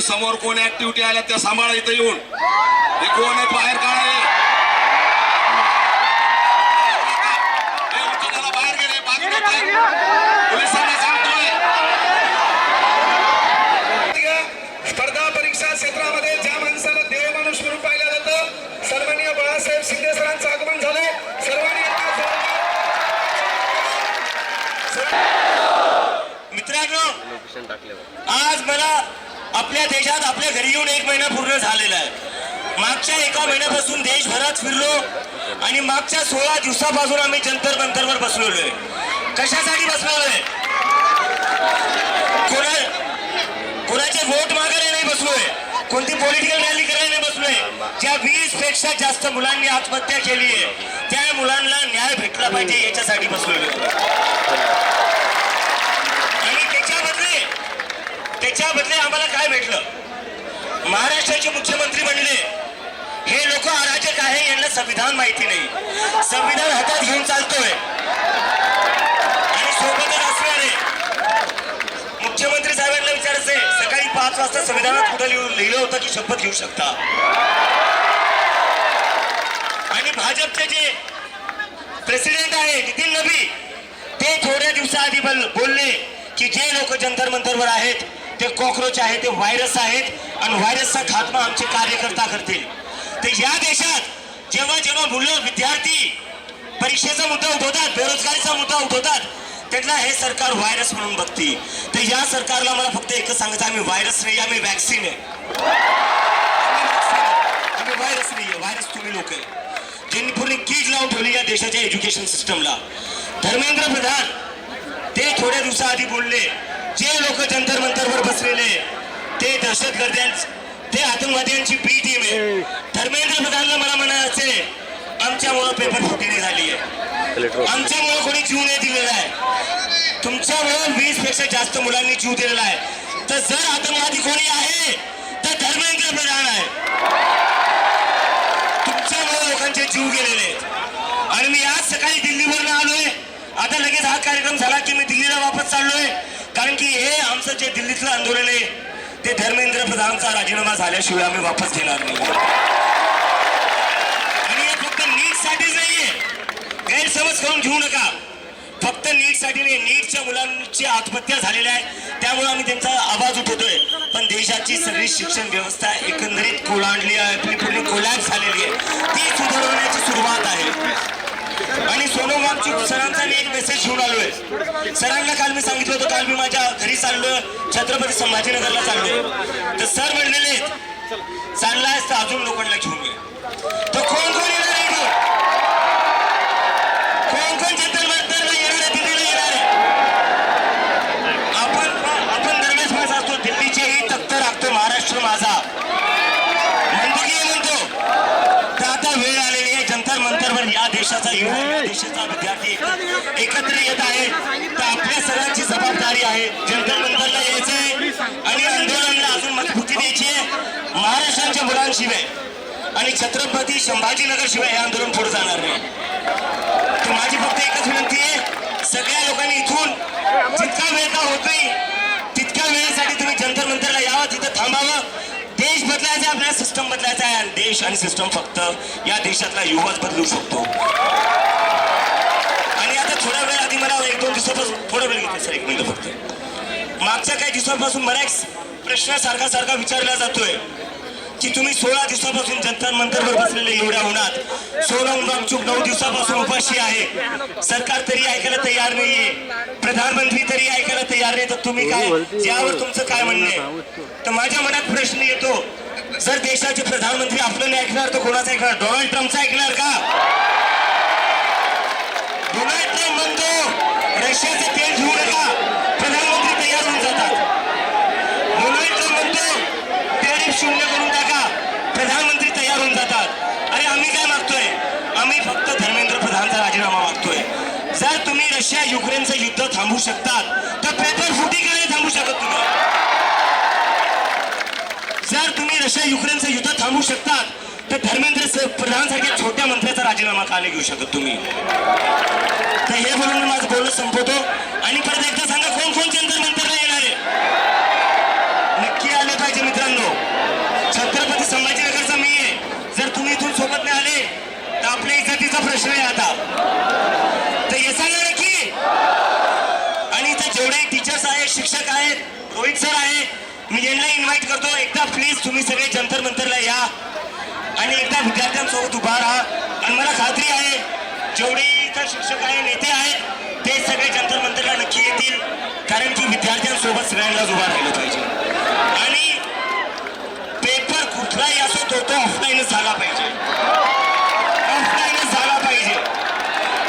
समोर कोण ऍक्टिव्हिटी आल्या त्या सांभाळा इथं येऊन. हे कोण आहेत बाहेर काढा. बाहेर गेले पोलिसांना सांगतोय. स्पर्धा परीक्षा क्षेत्रामध्ये ज्या माणसाला देव माणूस म्हणून पाहिलं जातं, सन्माननीय बाळासाहेब शिंदे सरांचं आगमन झालंय. सर्वांनी मित्रांनो, आज मला आपल्या देशात आपल्या घरी येऊन 1 महिना पूर्ण झालेला आहे. मागच्या 1 महिन्यापासून देशभरात फिरलो आणि मागच्या 16 दिवसापासून आम्ही जंतर मंतरवर बसलेलो आहे. कशासाठी बसलेलो आहे? कोणाचे वोट मागायला नाही बसलोय, कोणती पॉलिटिकल रॅली करायला नाही बसलोय. ज्या 20 पेक्षा जास्त मुलांनी आत्महत्या केली आहे त्या मुलांना न्याय भेटला पाहिजे याच्यासाठी बसलेलो. त्याच्या बदले आम्हाला काय भेटलं? महाराष्ट्राचे मुख्यमंत्री बनले. हे लोक अराजक आहे, यांना संविधान माहिती नाही. संविधान हातात घेऊन चालतोय आणि सोबतच असणारे मुख्यमंत्री साहेबांना विचारायचंय, सकाळी 5 वाजता संविधानात कुठं लिहिलं होतं की शपथ घेऊ शकता? आणि भाजपचे जे प्रेसिडेंट आहे नितीन नबी, ते थोड्या दिवसाआधी बोलले की जे लोक जंतर मंतरवर आहेत ते कॉकरोच आहे, ते व्हायरस आहेत आणि व्हायरसचा खात्मा आमचे कार्यकर्ता करतील. ते या देशात जेव्हा जेव्हा मुलं विद्यार्थी परीक्षेचा मुद्दा उठवतात, बेरोजगारीचा मुद्दा उठवतात, त्यांना हे सरकार व्हायरस म्हणून बघते. तर या सरकारला मला फक्त एकच सांगायचं, आम्ही व्हायरस नाही, आम्ही वॅक्सिन आहे. आम्ही व्हायरस नाही आहे, व्हायरस तुम्ही लोक आहे ज्यांनी पूर्ण कीड लावून ठेवली या देशाच्या एज्युकेशन सिस्टमला. धर्मेंद्र प्रधान ते थोड्या दिवसाआधी बोलले, जे लोक जंतर मंतरवर बसलेले ते दहशतगर्द्यांचे, ते आतंकवाद्यांची बी टीम आहे. धर्मेंद्र प्रधानला मला म्हणायचे, आमच्यामुळं पेपर फुटी झाली आहे, आमच्यामुळं कोणी जीव नाही दिलेला आहे, तुमच्यामुळं 20 पेक्षा जास्त मुलांनी जीव दिलेला आहे. तर जर आतंकवादी कोणी आहे तर धर्मेंद्र प्रधान आहे. तुमच्यामुळं लोकांचे जीव गेलेले आहेत. आणि मी आज सकाळी दिल्लीवरून आलोय. आता लगेच हा कार्यक्रम झाला की मी दिल्लीला वापस चाललोय, कारण की हे आमचं जे दिल्लीतलं आंदोलन आहे ते धर्मेंद्र प्रधानचा राजीनामा झाल्याशिवाय आम्ही वापस घेणार नाही. आणि हे फक्त नीटसाठीच नाहीये, गैरसमज करून घेऊ नका. फक्त नीटसाठी नाही, नीटच्या मुलांची आत्महत्या झालेल्या आहे त्यामुळे आम्ही त्यांचा आवाज उठवतोय. पण देशाची सगळी शिक्षण व्यवस्था एकंदरीत कोलांडली आहे, आपली पूर्ण कोलॅप्स झालेली आहे, ती सुधारवण्याची सुरुवात आहे. आणि सोनम वांगचुक सरांचा मी एक मेसेज घेऊन आलोय. सरांना काल मी सांगितलं होतं, काल मी माझ्या घरी चाललोय, छत्रपती संभाजीनगरला चाललोय. तर सर म्हणलेले चाललायस तर अजून लोकांना घेऊन ये. तर कोण कोण येणार आहे इथून? कोण कोण जंतर मंतरला येणार आहे, दिल्लीला येणार आहे? आपण दरवेळेस माझा असतो, दिल्लीचीही तख्त राखतो महाराष्ट्र माझा म्हणतो की म्हणतो. तर आता वेळ आलेली आहे, जंतर मंतरवर या देशाचा युवा, देशाचा विद्यार्थी एकत्र येत आहे. तर आपल्या सर्वांची जबाबदारी आहे, जंतर मंतरला यायचंय आणि आंदोलनाला अजून मजबूती द्यायची आहे. महाराष्ट्राच्या मुलांशिवाय आणि छत्रपती संभाजीनगर शिवाय हे आंदोलन पुढे जाणार नाही. तर माझी फक्त एकच विनंती आहे, सगळ्या लोकांनी इथून जितका वेळ का होत नाही तितक्या वेळेसाठी तुम्ही जंतर मंतरला यावं, तिथं थांबावं. देश बदलायचा आहे, आपल्याला सिस्टम बदलायचा आहे. आणि देश आणि सिस्टम फक्त या देशातला युवाच बदलू शकतो. आणि आता थोड्या वेळ आधी मला 1-2 दिवसापासून थोडा वेळ घेतला सर, 1 मिनिट फक्त. मागच्या काही दिवसांपासून बऱ्याच प्रश्न सारखा विचारला जातोय की तुम्ही 16 दिवसापासून जंतर मंतरवर बसलेले एवढ्या उन्हात, सोनम वांगचुक 9 दिवसापासून उपाशी आहे, सरकार तरी ऐकायला तयार नाहीये, प्रधानमंत्री तरी ऐकायला तयार नाही. तर तुम्ही काय, यावर तुमचं काय म्हणणं आहे? तर माझ्या मनात प्रश्न येतो, जर देशाचे प्रधानमंत्री आपलं नाही ऐकणार तर कोणाचं ऐकणार? डोनाल्ड ट्रम्पचं ऐकणार का? डोनाल्ड ट्रम्प म्हणतो रशियाचं तेल घेऊ नका, प्रधानमंत्री तयार होऊन जातात. डोनाल्ड ट्रम्प म्हणतो टॅरिफ शून्य करून टाका, प्रधानमंत्री तयार होऊन जातात. अरे आम्ही काय मागतोय? आम्ही फक्त धर्मेंद्र प्रधानचा राजीनामा मागतोय. जर तुम्ही रशिया युक्रेनचं युद्ध थांबवू शकतात तर पेपर फुटी का नाही थांबवू शकत तुम्ही? जर तुम्ही रशिया युक्रेनचं युद्ध थांबवू शकतात तर धर्मेंद्र प्रधानसारख्या छोट्या मंत्र्याचा राजीनामा का नाही घेऊ शकत तुम्ही? तर हे बोलून मी माझं बोलणं संपवतो. आणि परत एकदा सांगा, कोण कोण जंतर मंतरला येणार आहे? नक्की आले पाहिजे मित्रांनो. प्रश्न आहे आता. तर येसा ना नक्की. आणि इथे जेवढे टीचर्स आहेत, शिक्षक आहेत, रोहित सर आहे, मी यांना इन्व्हाइट करतो, एकदा प्लीज तुम्ही सगळे जंतर मंतरला या आणि एकदा विद्यार्थ्यांसोबत उभा राहा. आणि मला खात्री आहे जेवढे इथं शिक्षक आहे, नेते आहेत, ते सगळे जंतर मंतरला नक्की येतील, कारण की विद्यार्थ्यांसोबत सगळ्यांनाच उभा राहिलं पाहिजे. आणि पेपर कुठलाही असो तो ऑफलाईनच झाला पाहिजे. ऑफलाईनच झाला पाहिजे.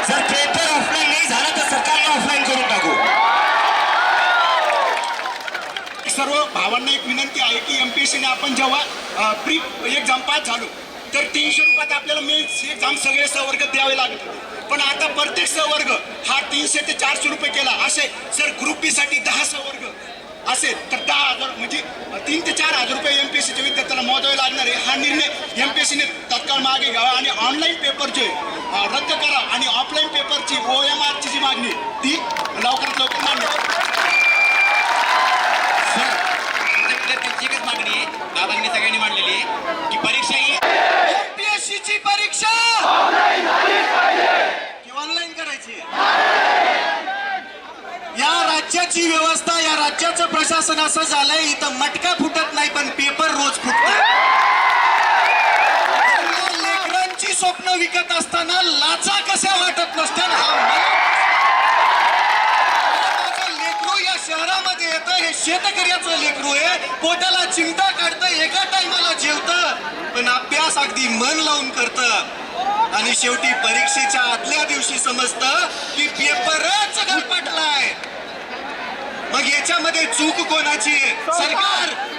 जर पेपर ऑफलाईन नाही झाला तर सरकारने ऑफलाईन करून टाकू. सर्व भावांना एक विनंती आहे की एमपीएससीने आपण जेव्हा प्री एक्झाम पास झालो तर 300 रुपयात आपल्याला मेन्स एक्झाम सगळे सहवर्ग द्यावे लागत होते. पण आता प्रत्येक सहवर्ग हा 300 ते 400 रुपये केला. असे सर ग्रुप बी साठी 10 सहवर्ग असेल तर 10,000 म्हणजे 3 ते 4,000 रुपये एमपीएससीच्या विद्यार्थ्याला मोजावे लागणार आहे. हा निर्णय एमपीएससीने तत्काळ मागे घ्यावा आणि ऑनलाईन पेपरचे रद्द करा आणि ऑफलाईन पेपरची OMRची जी मागणी ती लवकरात लवकर मान्य करा. त्यांची एकच मागणी आहे, दादांनी सगळ्यांनी मांडलेली आहे की परीक्षा ही एमपीएससीची परीक्षा ऑनलाईन करायची. या राज्याची व्यवस्था, या राज्याचं प्रशासन असं झालंय, इथं मटका फुटत नाही पण पेपर रोज फुटतात. लेकरांची स्वप्न विकत असताना लाचा कशा वाटत नसतात. लेकरू या शहरामध्ये येतं, हे शेतकऱ्याचं लेकरू आहे, पोटाला चिमटा काढतं, एका टायमाला जेवतं, पण अभ्यास अगदी मन लावून करतं. आणि शेवटी परीक्षेच्या आदल्या दिवशी समजतं की पेपरच गरपटलाय. मग याच्यामध्ये चूक कोणाची आहे?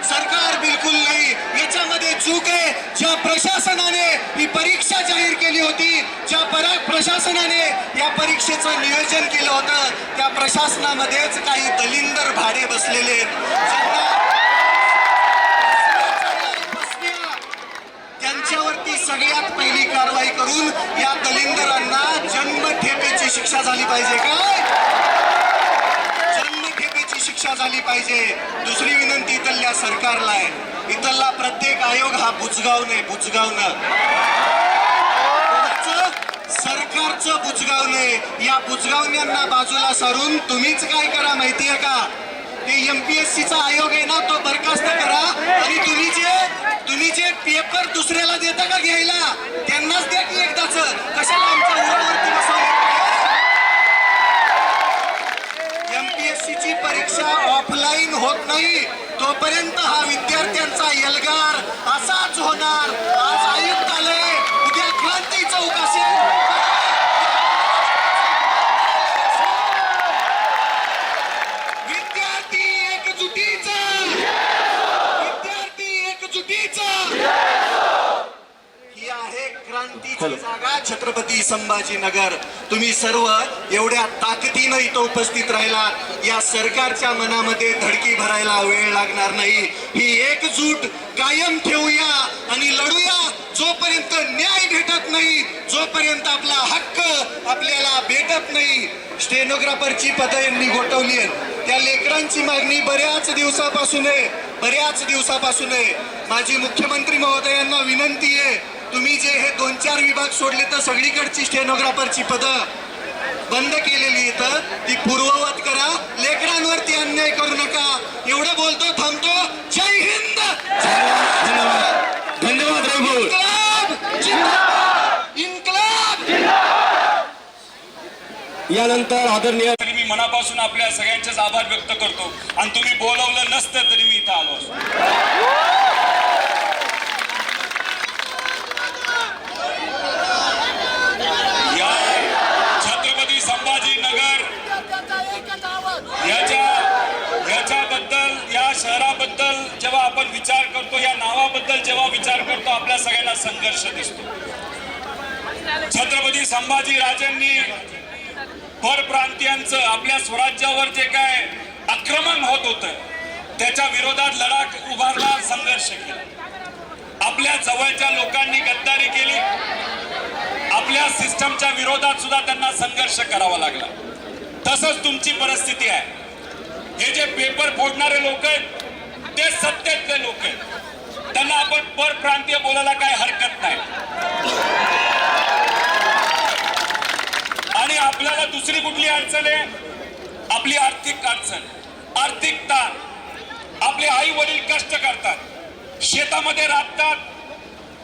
सरकार बिलकुल नाही. याच्यामध्ये चूक आहे ज्या प्रशासनाने ही परीक्षा जाहीर केली होती, ज्या प्रशासनाने या परीक्षेचं नियोजन केलं होतं, त्या प्रशासनामध्येच काही दलिंदर भाडे बसलेले आहेत. त्यांच्यावरती सगळ्यात पहिली कारवाई करून या दलिंदरांना जन्मठेपेची शिक्षा झाली पाहिजे. काय जन्मठेपेची शिक्षा झाली पाहिजे. दुसरी विनंती इथल्या सरकारला आहे, इथला प्रत्येक आयोग हा बुजगावणं, सरकारचं बुजगावणं. या बुजगावण्यांना बाजूला सारून तुम्हीच काय करा माहितीये का? ते एमपीएससीचा आयोग आहे ना, तो बरखास्त करा आणि तुम्ही जे पेपर दुसऱ्याला देता का घ्यायला, त्यांनाच द्या की एकदाच. कशाला आमच्या उरावरती बसवलं? एमपीएससीची परीक्षा ऑफलाईन होत नाही तोपर्यंत हा विद्यार्थ्यांचा एल्गार असाच होणार. आज आयुक्त आलंय, उद्या क्रांती चौक असेल. ही आहे क्रांतीची जागा, छत्रपती संभाजीनगर. तुम्ही सर्व एवढ्या ताकदीनं इथं उपस्थित राहिला. या सरकारच्या मनामध्ये धडकी भरायला वेळ लागणार नाही. ही एकजूट कायम ठेवूया आणि लढूया. जोपर्यंत न्याय भेटत नाही, जोपर्यंत आपला हक्क आपल्याला भेटत नाही. स्टेनोग्राफरची पदं यांनी गोठवली आहेत. त्या लेकरांची मागणी बऱ्याच दिवसापासून आहे. माझी मुख्यमंत्री महोदयांना विनंती आहे, तुम्ही जे हे 2-4 विभाग सोडले तर सगळीकडची स्टेनोग्राफरची पदं बंद केलेली तर ती पूर्ववत करा. लेकरांवरती अन्याय करू नका. एवढं बोलतो, थांबतो. जय हिंद. धन्यवाद रघु. इन्कलाब. यानंतर आदरणीय मी मनापासून आपल्या सगळ्यांचेच आभार व्यक्त करतो. आणि तुम्ही बोलवलं नसतं तरी मी इथं आलो असतो. या छत्रपती संभाजीनगर याच्याबद्दल, या शहराबद्दल जेव्हा आपण विचार करतो, या नावाबद्दल जेव्हा विचार करतो, आपल्या सगळ्यांना संघर्ष दिसतो. छत्रपती संभाजी राजांनी परप्रांतीयांचं आपल्या स्वराज्यावर जे काय आक्रमण होत होतं त्याच्या विरोधात लढा उभारला, संघर्ष केला. आपल्या जवळच्या लोकांनी गद्दारी केली. आपल्या सिस्टमच्या विरोधात सुद्धा त्यांना संघर्ष करावा लागला. तसंच तुमची परिस्थिती आहे. हे जे पेपर फोडणारे लोक आहेत ते सत्तेतले लोक आहेत. त्यांना आपण परप्रांतीय बोलायला काही हरकत नाही. अडचण आहे आपली आर्थिक अडचण, आर्थिक ताण. आपले आई वडील कष्ट करतात, शेतामध्ये राबतात,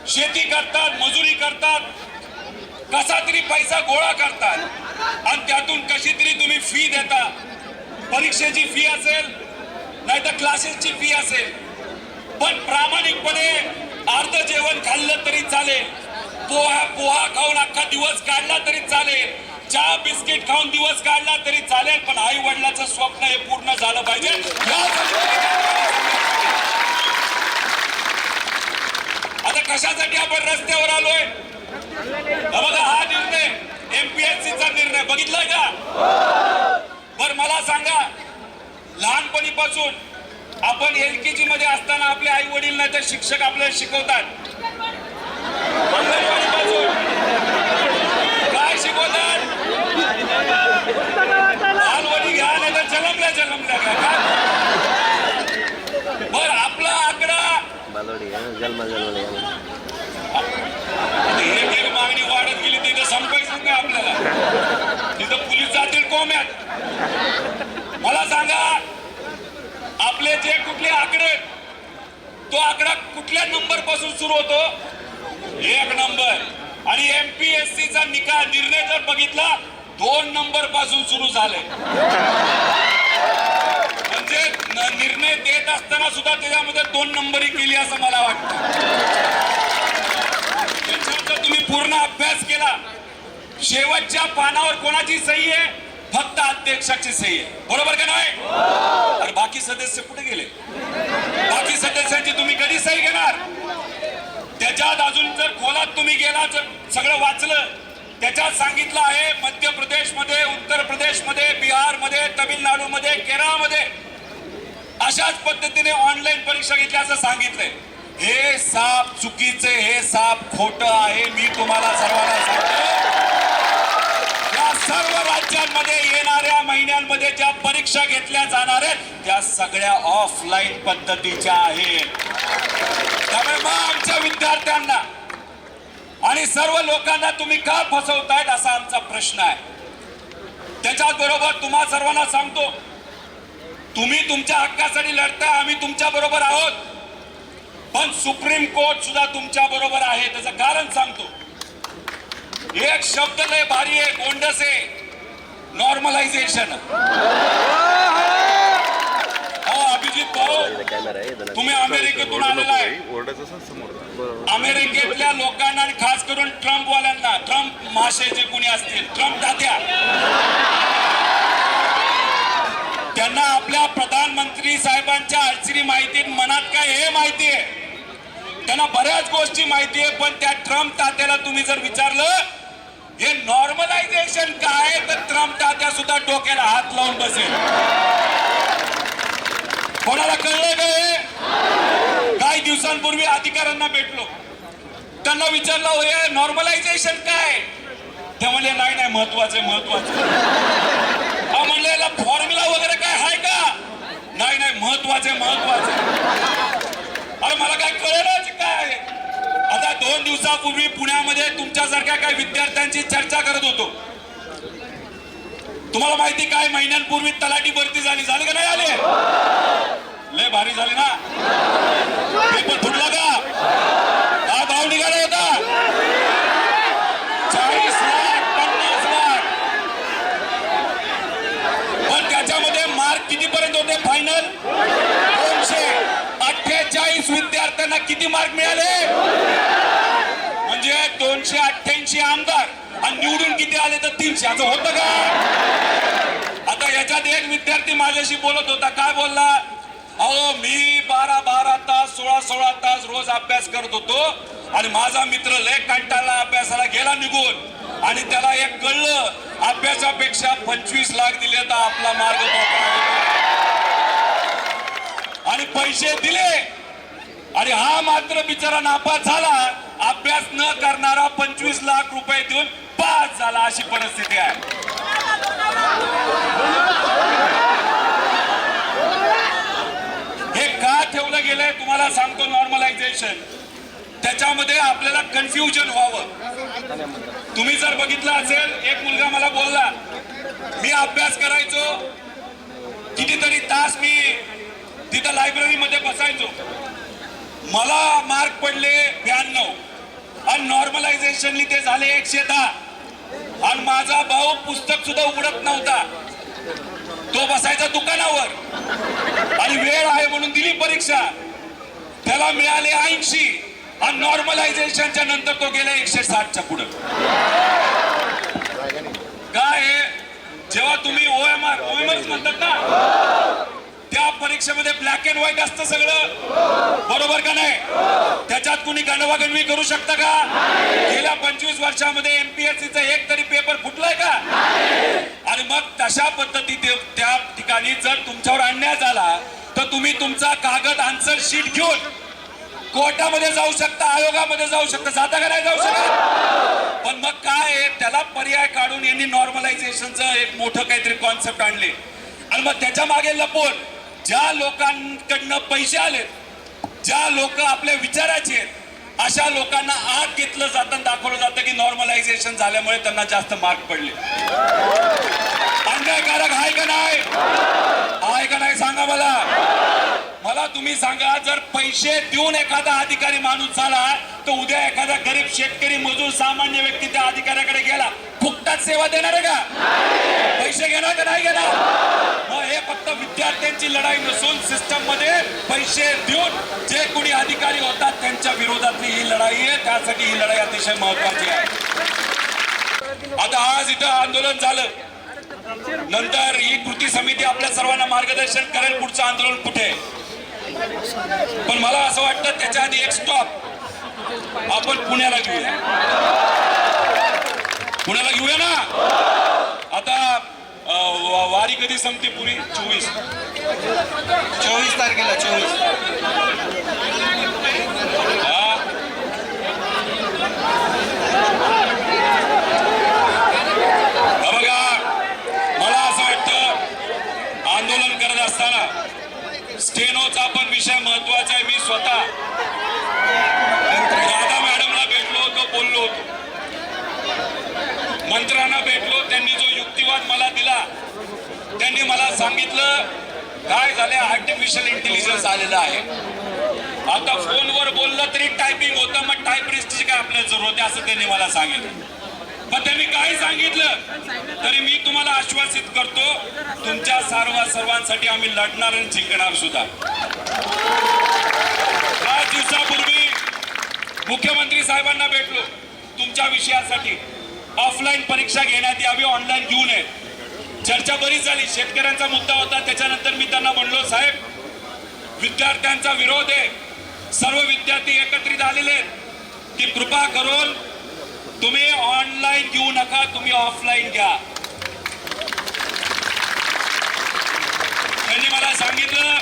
शेती करतात, मजुरी करतात, कसा तरी पैसा गोळा करतात आणि त्यातून कशी तरी तुम्ही फी देता. परीक्षेची फी असेल नाही तर क्लासेसची फी असेल, पण प्रामाणिकपणे अर्ध जेवण खाल्लं तरी चालेल, पोहा खाऊन अख्खा दिवस काढला तरी चालेल, चहा बिस्किट खाऊन दिवस काढला तरी चालेल, पण आई वडिलांचं स्वप्न हे पूर्ण झालं पाहिजे. आता कशासाठी आपण रस्त्यावर आलोय? बघा, हा निर्णय MPSCचा निर्णय बघितलाय का? बर मला सांगा, लहानपणीपासून आपण LKG मध्ये असताना आपले आई वडील नाही तर शिक्षक आपल्याला शिकवतात. काय शिकवतात? लहानपणी घ्या नाही तर जलमल्या का? बर आपला आकडा एक मागणी वाढत गेली तिथं संपायचं नाही आपल्याला, तिथं पोलीस जातील कोम्यात. मला सांगा, आपले जे कुठले आकडे, तो आकडा कुठल्या नंबर पासून सुरू होतो? 1 नंबर. आणि MPSCचा निर्णय जर बघितला 2 नंबर पासून सुरू झाले. म्हणजे निर्णय देत असताना सुद्धा त्याच्यामध्ये 2 नंबरी केली असं मला वाटतं. त्याच्यानंतर तुम्ही पूर्ण अभ्यास केला, शेवटच्या पानावर कोणाची सही आहे? फक्त अध्यक्षाची सही आहे, बरोबर का नाही? अरे बाकी सदस्य कुठे गेले? बाकी सदस्यांची तुम्ही कधी सही घेणार? त्याच्यात अजून जर खोलात तुम्ही गेला, जर सगळं वाचलं, त्याच्यात सांगितलं आहे मध्य प्रदेशमध्ये, उत्तर प्रदेशमध्ये, बिहारमध्ये, तमिळनाडूमध्ये, केरळमध्ये अशाच पद्धतीने ऑनलाईन परीक्षा घेतली असं सांगितलंय. हे साप चुकीचे, हे साप खोटं आहे. मी तुम्हाला सर्वांना सांगतो, या सर्व राज्यांमध्ये येणाऱ्या महिन्यांमध्ये ज्या परीक्षा घेतल्या जाणार आहेत त्या सगळ्या ऑफलाईन पद्धतीच्या आहेत. त्यामुळे मग आमच्या विद्यार्थ्यांना आणि सर्व लोकांना तुम्ही का फसवतायत असा आमचा प्रश्न आहे. त्याच्याच बरोबर तुम्हा सर्वांना सांगतो, तुम्ही तुमच्या हक्कासाठी लढताय, आम्ही तुमच्या बरोबर आहोत, पण सुप्रीम कोर्ट सुद्धा तुमच्या बरोबर आहे. त्याचं कारण सांगतो. एक शब्द लय भारी आहे, गोंडस आहे, नॉर्मलायझेशन. अभिजित भाऊ, तुम्ही अमेरिकेतून आलेला आहे. अमेरिकेतल्या लोकांना आणि खास करून ट्रम्पवाल्यांना, ट्रम्प माशे जे कोणी असतील, ट्रम्प तात्या, त्यांना आपल्या प्रधानमंत्री साहेबांच्या अडचणी माहिती, मनात काय हे माहिती आहे. त्यांना बऱ्याच गोष्टी माहिती आहे, पण त्या ट्रम्प तात्याला तुम्ही जर विचारलं हे नॉर्मलायझेशन काय, तर ट्रम्प तात्या सुद्धा डोक्याला हात लावून बसेल. कोणाला कळलं काय? काही दिवसांपूर्वी अधिकाऱ्यांना भेटलो, त्यांना विचारलं हे नॉर्मलायझेशन काय? ते म्हणले नाही महत्वाचं. म्हणले याला फॉर्म्युला वगैरे काय आहे का? नाही महत्वाचे. अरे मला काय कळलंच काय. आता 2 दिवसापूर्वी पुण्यामध्ये तुमच्यासारख्या काही विद्यार्थ्यांची चर्चा करत होतो. तुम्हाला माहिती काय, महिन्यांपूर्वी तलाठी भरती झाली का नाही आले? लय भारी झाली ना. पेपर फुटला का? हा भाव निघाला होता 40 लाख 50 लाख. पण त्याच्यामध्ये मार्क किती पर्यंत होते फायनल? 248 विद्यार्थ्यांना किती मार्क मिळाले? म्हणजे 288 आमदार आणि निवडून किती आले तर 300. असं होतं का? आता याच्यात एक विद्यार्थी माझ्याशी बोलत होता. काय बोलला? अहो मी 12 तास 16 तास रोज अभ्यास करत होतो आणि माझा मित्र लय कंटाळला, अभ्यासाला गेला निघून आणि त्याला एक कळलं अभ्यासापेक्षा 25 लाख दिले तर आपला मार्ग आणि पैसे दिले आणि हा मात्र बिचारा नापास झाला. अभ्यास न करणारा 25 लाख रुपये देऊन पास झाला, अशी परिस्थिती आहे. हे का ठेवलं गेलंय तुम्हाला सांगतो. नॉर्मलायझेशन, त्याच्यामध्ये आपल्याला कन्फ्युजन व्हावं. तुम्ही जर बघितलं असेल, एक मुलगा मला बोलला मी अभ्यास करायचो, कितीतरी तास मी तिथं लायब्ररीमध्ये बसायचो. मला मार्क पडले 92 आणि नॉर्मलायझेशनली ते झाले 110. आणि माझा भाऊ पुस्तक सुद्धा उघडत नव्हता, तो बसायचा दुकानावर आणि वेळ आहे म्हणून दिली परीक्षा. त्याला मिळाले 80 आणि नॉर्मलायझेशनच्या नंतर तो गेला 160च्या पुढे. काय जेव्हा तुम्ही ओएमआर म्हणतात ना, त्या परीक्षेमध्ये ब्लॅक अँड व्हाईट असतं सगळं, बरोबर का नाही? त्याच्यात कुणी गणवागणवी करू शकतं का? गेल्या 25 वर्षामध्ये एमपीएससीचा एक तरी पेपर फुटलाय का? आणि मग तशा पद्धतीने त्या ठिकाणी जर तुमच्यावर अन्याय झाला तर तुम्ही तुमचा कागद आन्सर शीट घेऊन कोर्टामध्ये जाऊ शकता, आयोगामध्ये जाऊ शकता. जाता का नाही जाऊ शकत? पण मग काय त्याला पर्याय काढून यांनी नॉर्मलायझेशनचं एक मोठं काहीतरी कॉन्सेप्ट आणले. आणि मग त्याच्या मागे लपून ज्या लोकांकडनं पैसे आले, ज्या लोक आपल्या विचाराचे आहेत, अशा लोकांना आत घेतलं जातं, दाखवलं जातं की नॉर्मलायझेशन झाल्यामुळे त्यांना जास्त मार्क पडले. अन्यायकारक आहे का नाही? आहे का नाही सांगा मला तुम्ही सांगा. जर पैसे देऊन एखादा अधिकारी माणूस झाला तर उद्या एखादा गरीब शेतकरी मजूर सामान्य व्यक्ती त्या अधिकाऱ्याकडे गेला, फुकटात सेवा देणार आहे का? पैसे घेणार का नाही घेणार? मग हे फक्त विद्यार्थ्यांची लढाई नसून सिस्टम मध्ये पैसे देऊन जे कोणी अधिकारी होतात त्यांच्या विरोधातली ही लढाई आहे. त्यासाठी ही लढाई अतिशय महत्वाची आहे. आता आज इथं आंदोलन झालं, नंतर ही कृती समिती आपल्या सर्वांना मार्गदर्शन करेल पुढचं आंदोलन कुठे. पण मला असं वाटतं त्याच्या आधी एक स्टॉप आपण पुण्याला घेऊया. पुण्याला घेऊया ना. आता वारी कधी संपते पुरी? 24 तारखेला 24. बघा, मला असं वाटतं आंदोलन करत असताना स्टेनोचा पण विषय महत्वाचा आहे. मी स्वतः राधा मॅडमला भेटलो होतो, बोललो होतो, मंत्र्यांना भेटलो. त्यांनी जो युक्तिवाद मला दिला, त्यांनी मला सांगितलं काय झाले, आर्टिफिशियल इंटेलिजन्स आलेलं आहे. आता फोनवर बोललं तरी टायपिंग होतं, मग टायपिस्टची काय आपल्याला जरूरत आहे असं त्यांनी मला सांगितलं. पण त्यांनी काय सांगितलं तरी मी तुम्हाला आश्वासित करतो, तुमच्या सर्वांसाठी आम्ही लढणार आणि जिंकणार सुद्धा. 5 दिवसापूर्वी मुख्यमंत्री साहेबांना भेटलो तुमच्या विषयासाठी. ऑफलाईन परीक्षा घेण्यात यावी, ऑनलाईन घेऊ नये. चर्चा बरीच झाली. शेतकऱ्यांचा मुद्दा होता. त्याच्यानंतर मी त्यांना म्हणलो, साहेब विद्यार्थ्यांचा विरोध आहे, सर्व विद्यार्थी एकत्रित आलेले आहेत की कृपा करून तुम्ही ऑनलाईन घेऊ नका, तुम्ही ऑफलाईन घ्या. त्यांनी मला सांगितलं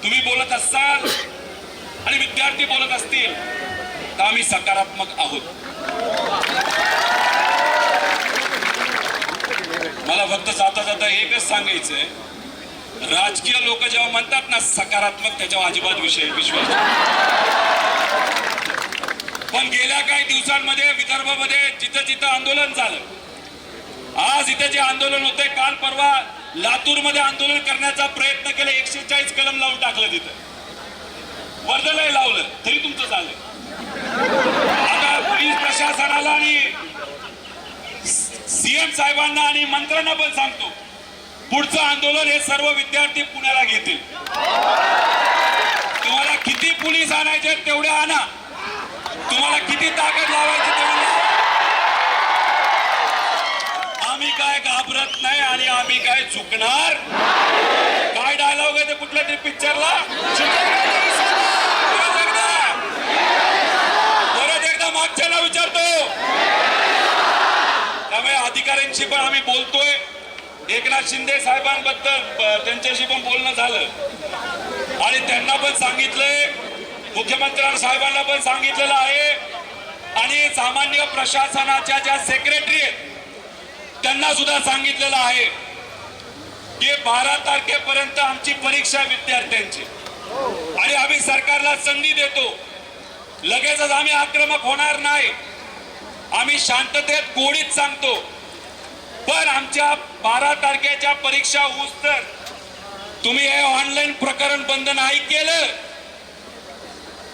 तुम्ही बोलत असाल आणि विद्यार्थी बोलत असतील तर आम्ही सकारात्मक आहोत. मला फक्त जाता जाता एकच सांगायचंय, राजकीय लोक जेव्हा म्हणतात ना सकारात्मक, त्याच्यावर अजिबात विश्वास. पण गेल्या काही दिवसांमध्ये विदर्भामध्ये जिथं जिथं आंदोलन झालं, आज इथे जे आंदोलन होते, काल परवा लातूरमध्ये आंदोलन करण्याचा प्रयत्न केला, 140 कलम लावून टाकलं, तिथं वर्धलाही लावलं, तरी तुमचं झालं. आता पोलीस प्रशासनाला आणि सीएम साहेबांना आणि मंत्र्यांना पण सांगतो, पुढचं आंदोलन हे सर्व विद्यार्थी पुण्याला घेतील. तुम्हाला किती पोलीस आणायचे तेवढे आणा, तुम्हाला किती ताकद लावायची तेवढी. आम्ही काय घाबरत नाही आणि आम्ही काय चुकणार. काय डायलॉग आहे ते कुठल्या तरी पिक्चरला, परत एकदा मागच्याला विचारतो. त्यामुळे अधिकाऱ्यांशी पण आम्ही बोलतोय. एकनाथ शिंदे साहेबांबद्दल त्यांच्याशी पण बोलणं झालं आणि त्यांना पण सांगितलंय, मुख्यमंत्री साहेबांना पण सांगितलेलं आहे आणि सामान्य प्रशासनाच्या ज्या सेक्रेटरी आहेत त्यांना सुद्धा सांगितलेलं आहे की 12 तारखेपर्यंत आमची परीक्षा विद्यार्थ्यांची आणि आम्ही सरकारला संधी देतो. लगेचच आम्ही आक्रमक होणार नाही. आम्ही शांततेत गोडीत सांगतो पण आमच्या 12 तारखेच्या परीक्षा होऊस तर तुम्ही हे ऑनलाईन प्रकरण बंद नाही केलं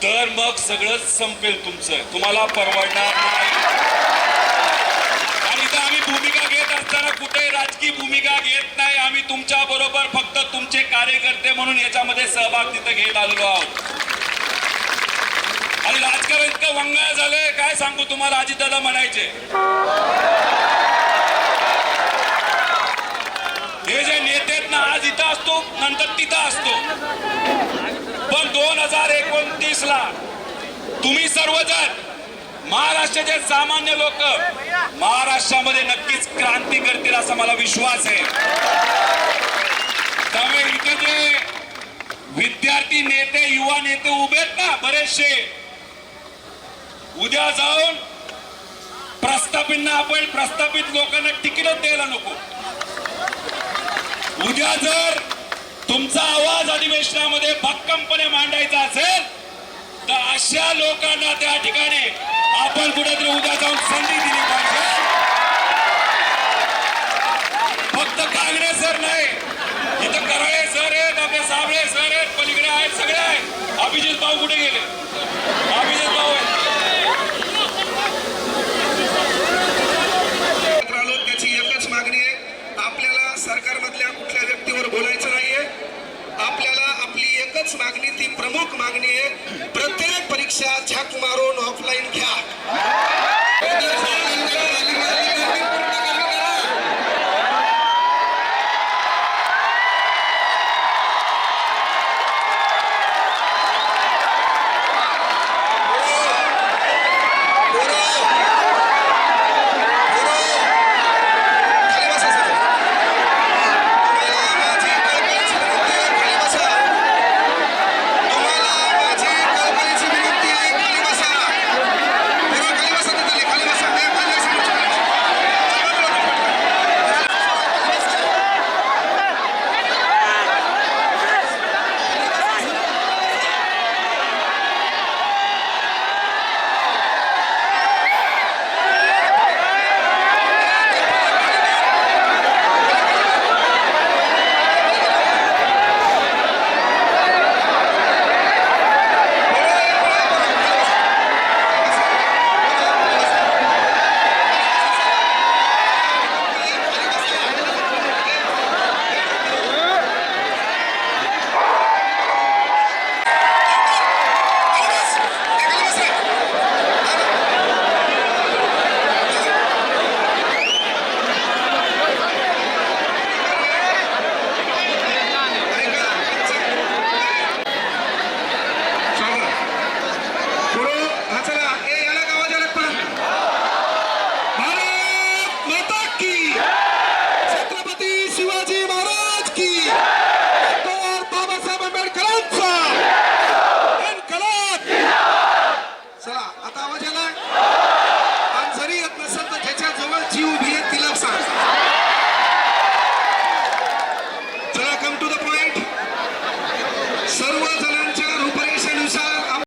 तर मग सगळंच संपेल तुमचं, तुम्हाला परवडणार नाही. आणि इथं आम्ही भूमिका घेत असताना कुठे राजकीय भूमिका घेत नाही. आम्ही तुमच्या बरोबर फक्त तुमचे कार्यकर्ते म्हणून याच्यामध्ये सहभाग तिथं घेत आलेलो आहोत. आणि राजकारण इतकं वंगाळ झालंय काय सांगू तुम्हाला. अजितदादा म्हणायचे हे जे नेते आहेत ना, आज इथं असतो नंतर तिथं असतो, पण 2029 ला तुम्ही सर्वजण महाराष्ट्राचे सामान्य लोक महाराष्ट्रामध्ये नक्कीच क्रांती करतील असा मला विश्वास आहे. त्यामुळे इथे जे विद्यार्थी नेते युवा नेते उभे आहेत ना बरेचसे, उद्या जाऊन प्रस्थापित लोकांना तिकीटच द्यायला नको. उद्या जर तुमचा आवाज अधिवेशनामध्ये भक्कमपणे मांडायचा असेल तर अशा लोकांना त्या ठिकाणी आपण कुठेतरी उद्या जाऊन संधी दिली पाहिजे. फक्त कांगडे सर नाही, इथं कराळे सर आहेत, आपले साबळे सर आहेत, पलीकडे आहेत, सगळे आहेत. अभिजित भाऊ कुठे गेले?